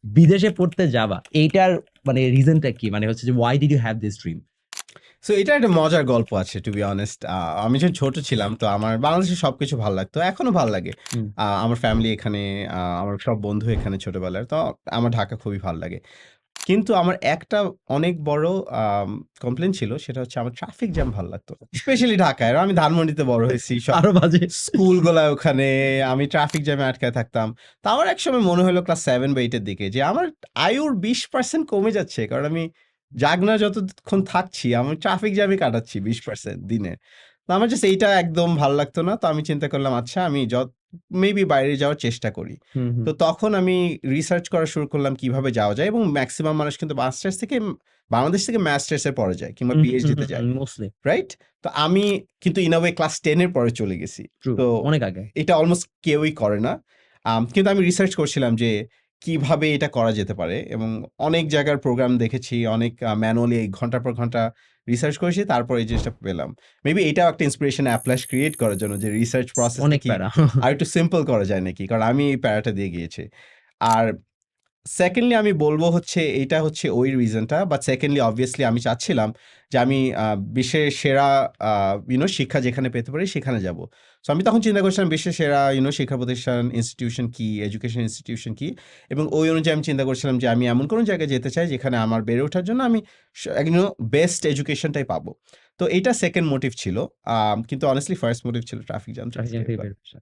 বিদেশে পড়তে যাবা, এইটার মানে রিজনটা কি? মানে হচ্ছে যে why did you have this dream? So এটা একটা মজার গল্প আছে, টু বি অনেস্ট। আমি যখন ছোট ছিলাম তো আমার বাংলাদেশে সবকিছু ভালো লাগতো, এখনো ভালো লাগে। হুম। আমার ফ্যামিলি এখানে, আমার সব বন্ধু এখানে ছোটবেলার, তো আমার ঢাকা খুবই ভালো লাগে। কিন্তু আমার একটা অনেক বড় কমপ্লেন ছিল, সেটা হচ্ছে আমার ট্রাফিক জ্যাম ভালো লাগতো, স্পেশালি ঢাকায়। আর আমি ধানমন্ডিতে বড় হয়েছি, সব আরো বাজে। স্কুলগুলা ওখানে, আমি ট্রাফিক জ্যামে আটকায় থাকতাম। তো আমার একসময় মনে হলো ক্লাস 7 বা 8 এর দিকে যে আমার আয়ুর 20% কমে যাচ্ছে, কারণ আমি জাগনা যতক্ষণ থাকছি আমি ট্রাফিক জ্যামে কাটাচ্ছি 20% দিনে। তো আমার জাস্ট এইটা একদম ভালো লাগতো না। তো আমি চিন্তা করলাম, আচ্ছা আমি মেবি বাইরে যাওয়ার চেষ্টা করি। হুম, হুম। তো তখন আমি রিসার্চ করা শুরু করলাম কিভাবে যাওয়া যায়, এবং ম্যাক্সিমাম মানুষ কিন্তু মাস্টার্স থেকে, বাংলাদেশ থেকে মাস্টার্সে পড়ে যায় কিংবা হুম, হুম, পিএইচডিতে হুম, যায়, মোস্টলি রাইট? তো আমি কিন্তু ইন আ ওয়ে ক্লাস 10 এর পরে চলে গেছি। ট্রু, তো অনেক আগে। এটা অলমোস্ট কেউই করে না। কিন্তু আমি রিসার্চ করছিলাম যে কিভাবে এটা করা যেতে পারে, এবং অনেক জায়গার প্রোগ্রাম দেখেছি, অনেক ম্যানুয়ালি ঘন্টার পর ঘন্টা রিসার্চ করেছি, তারপর এই জিনিসটা পেলাম। মেবি এটাও একটা ইন্সপিরেশন অ্যাপ্লাস ক্রিয়েট করার জন্য, যে রিসার্চ প্রসেসটা অনেক কি প্যারা। আর একটু সিম্পল করা যায় নাকি, কারণ আমি এই প্যারাটা দিয়ে গিয়েছি। আর সেকেন্ডলি আমি বলবো হচ্ছে এইটা হচ্ছে ওই রিজনটা, বাট সেকেন্ডলি অবভিয়াসলি আমি চাচ্ছিলাম যে আমি বিশ্বের সেরা শিক্ষা যেখানে পেতে পারি সেখানে যাব। সো আমি তখন চিন্তা করছিলাম বিশ্বের সেরা শিক্ষা প্রতিষ্ঠান, ইনস্টিটিউশন কি, এডুকেশন ইনস্টিটিউশন কি, এবং ওই অনুযায়ী আমি চিন্তা করছিলাম যে আমি এমন কোনো জায়গায় যেতে চাই যেখানে আমার বেড়ে ওঠার জন্য আমি বেস্ট এডুকেশনটাই পাবো। তো এইটা সেকেন্ড মোটিভ ছিল। কিন্তু অনেস্টলি ফার্স্ট মোটিভ ছিল ট্রাফিক জ্যাম থেকে ট্রাফিক জ্যাম স্কেপ থেকে করা। বের হচ্ছে।